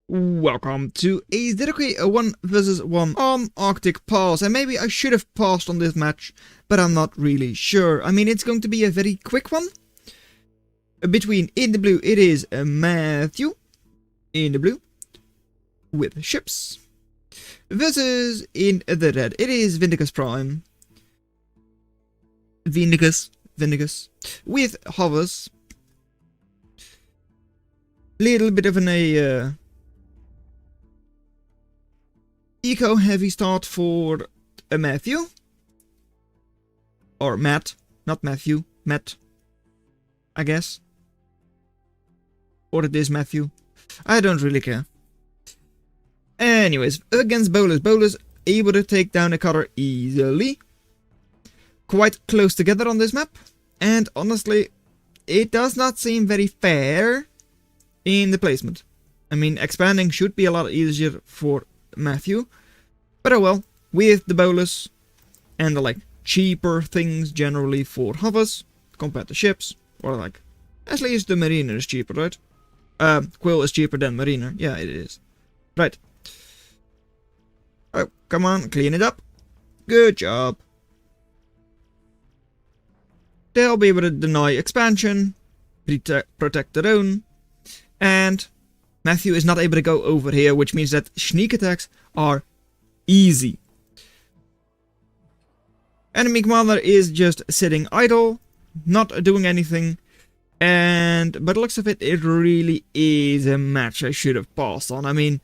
Welcome to a zerok 1 vs 1 on Arctic Pass, and maybe I should have paused on this match, but I'm not really sure. I mean, it's going to be a very quick one. Between, in the blue, it is Matthew, in the blue, with ships, versus, in the red, it is Vindicus Prime, Vindicus, with hovers. Little bit of an eco-heavy start for Matthew. Or Matt. Not Matthew. Matt. I guess. Or it is Matthew. I don't really care. Anyways, against Bolus. Bolus able to take down a cutter easily. Quite close together on this map. And honestly, it does not seem very fair in the placement. I mean, expanding should be a lot easier for Matthew, but oh well, with the bolus and the cheaper things generally for hovers compared to ships, or at least the mariner is cheaper, right? Quill is cheaper than mariner, yeah it is. Right. Oh, come on, clean it up. Good job. They'll be able to deny expansion, protect their own, and Matthew is not able to go over here, which means that sneak attacks are easy. Enemy commander is just sitting idle, not doing anything, and by the looks of it, it really is a match I should have passed on. I mean,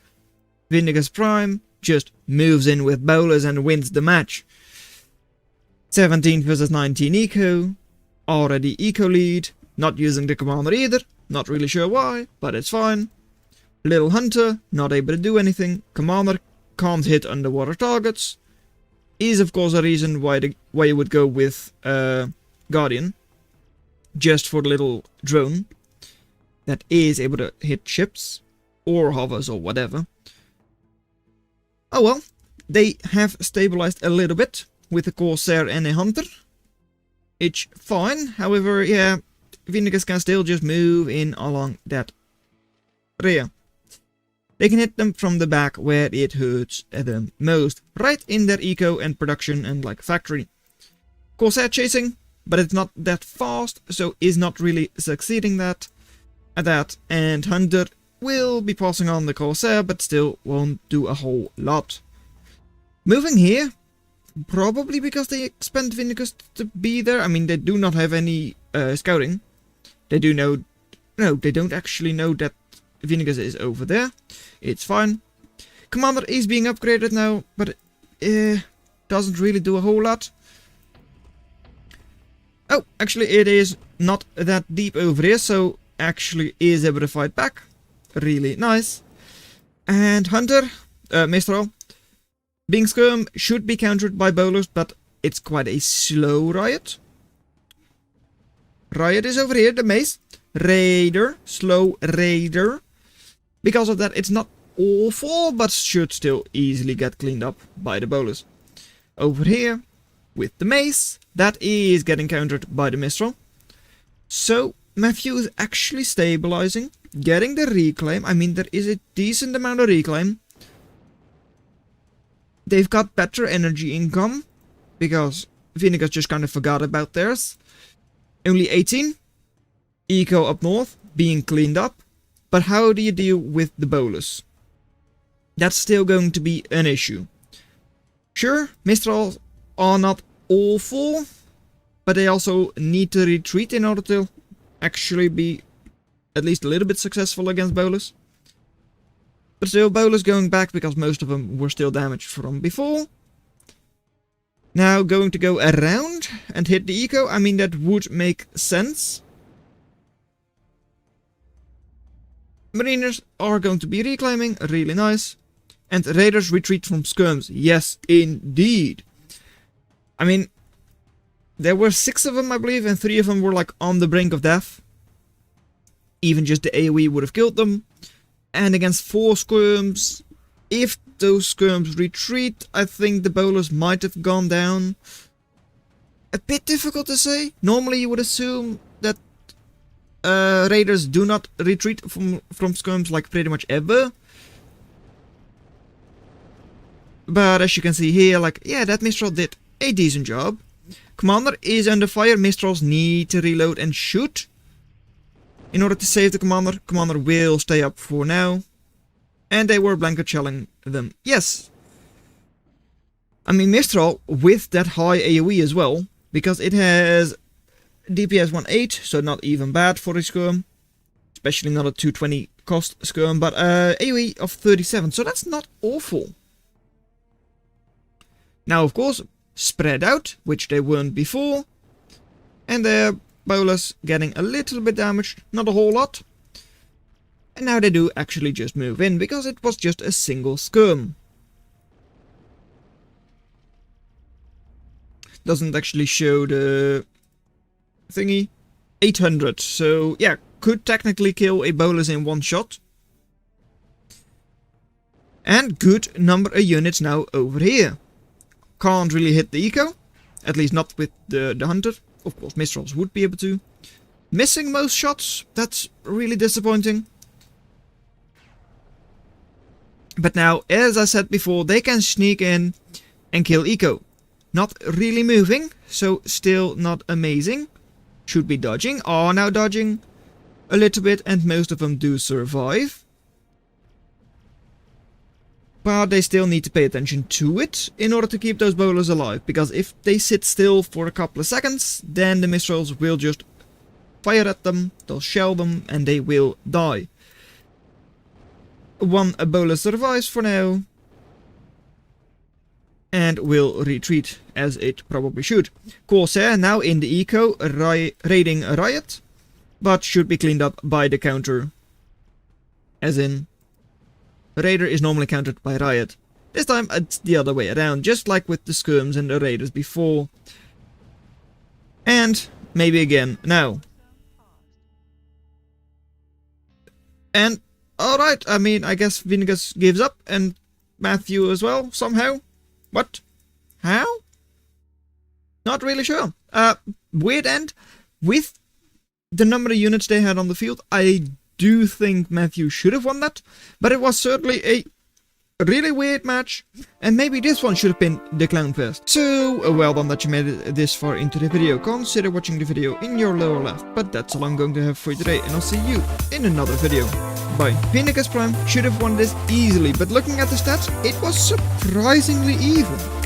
Vindicus Prime just moves in with bolus and wins the match. 17 versus 19 eco, already eco lead, not using the commander either, not really sure why, but it's fine. Little Hunter, not able to do anything. Commander can't hit underwater targets. Is of course a reason why you would go with Guardian. Just for the little drone that is able to hit ships or hovers or whatever. Oh well, they have stabilized a little bit with a Corsair and a Hunter. It's fine, however, yeah, Vindicus can still just move in along that rear. They can hit them from the back where it hurts them most, right in their eco and production and factory. Corsair chasing, but it's not that fast, so is not really succeeding at that, and Hunter will be passing on the Corsair, but still won't do a whole lot. Moving here, probably because they expect Vindicus to be there. I mean, they do not have any scouting. They do know... No, they don't actually know that Vindicus is over there. It's fine. Commander is being upgraded now, but doesn't really do a whole lot. Oh, actually it is not that deep over here, so actually is able to fight back. Really nice. And Hunter, Mistral, being Skirm should be countered by bolus, but it's quite a slow riot. Riot is over here, the mace. Raider, slow raider. Because of that, it's not awful, but should still easily get cleaned up by the bolus. Over here, with the mace, that is getting countered by the Mistral. So, Matthew is actually stabilizing, getting the reclaim. I mean, there is a decent amount of reclaim. They've got better energy income, because Vindicus just kind of forgot about theirs. Only 18. Eco up north, being cleaned up. But how do you deal with the bolus? That's still going to be an issue. Sure, Mistrals are not awful, but they also need to retreat in order to actually be at least a little bit successful against bolus. But still, bolus going back because most of them were still damaged from before. Now going to go around and hit the eco. I mean, that would make sense. Mariners are going to be reclaiming, really nice. And raiders retreat from skirms, yes indeed. I mean, there were 6 of them I believe, and 3 of them were on the brink of death. Even just the AoE would have killed them. And against 4 skirms, if those skirms retreat, I think the bolus might have gone down. A bit difficult to say. Normally you would assume that raiders do not retreat from skirms pretty much ever. But as you can see here, like, yeah, that Mistral did a decent job. Commander is under fire. Mistrals need to reload and shoot in order to save the commander. Commander will stay up for now. And they were blanket shelling them. Yes. I mean, Mistral with that high AoE as well, because it has DPS 1.8, so not even bad for a Skirm. Especially not a 220 cost Skirm, but AoE of 37, so that's not awful. Now, of course, spread out, which they weren't before. And their bolas getting a little bit damaged, not a whole lot. And now they do actually just move in, because it was just a single Skirm. Doesn't actually show the thingy. 800, so yeah, could technically kill a bolus in one shot. And good number of units now over here. Can't really hit the eco, at least not with the hunter. Of course, Mistrals would be able to. Missing most shots, that's really disappointing. But now, as I said before, they can sneak in and kill eco. Not really moving, so still not amazing. Should be dodging, are now dodging a little bit, and most of them do survive. But they still need to pay attention to it in order to keep those bolas alive, because if they sit still for a couple of seconds, then the Mistrals will just fire at them, they'll shell them, and they will die. One bola survives for now, and will retreat, as it probably should. Corsair now in the eco, raiding a riot, but should be cleaned up by the counter. As in, Raider is normally countered by riot. This time it's the other way around, just like with the Skirms and the Raiders before. And maybe again now. And alright, I mean, I guess Vinegas gives up, and Matthew as well, somehow. What? How? Not really sure. Weird end. With the number of units they had on the field, I do think Matthew should have won that. But it was certainly a really weird match. And maybe this one should have been the Clown Fest. So, well done that you made it this far into the video. Consider watching the video in your lower left. But that's all I'm going to have for you today. And I'll see you in another video. Bye. Vinegas Prime should have won this easily, but looking at the stats, it was surprisingly even.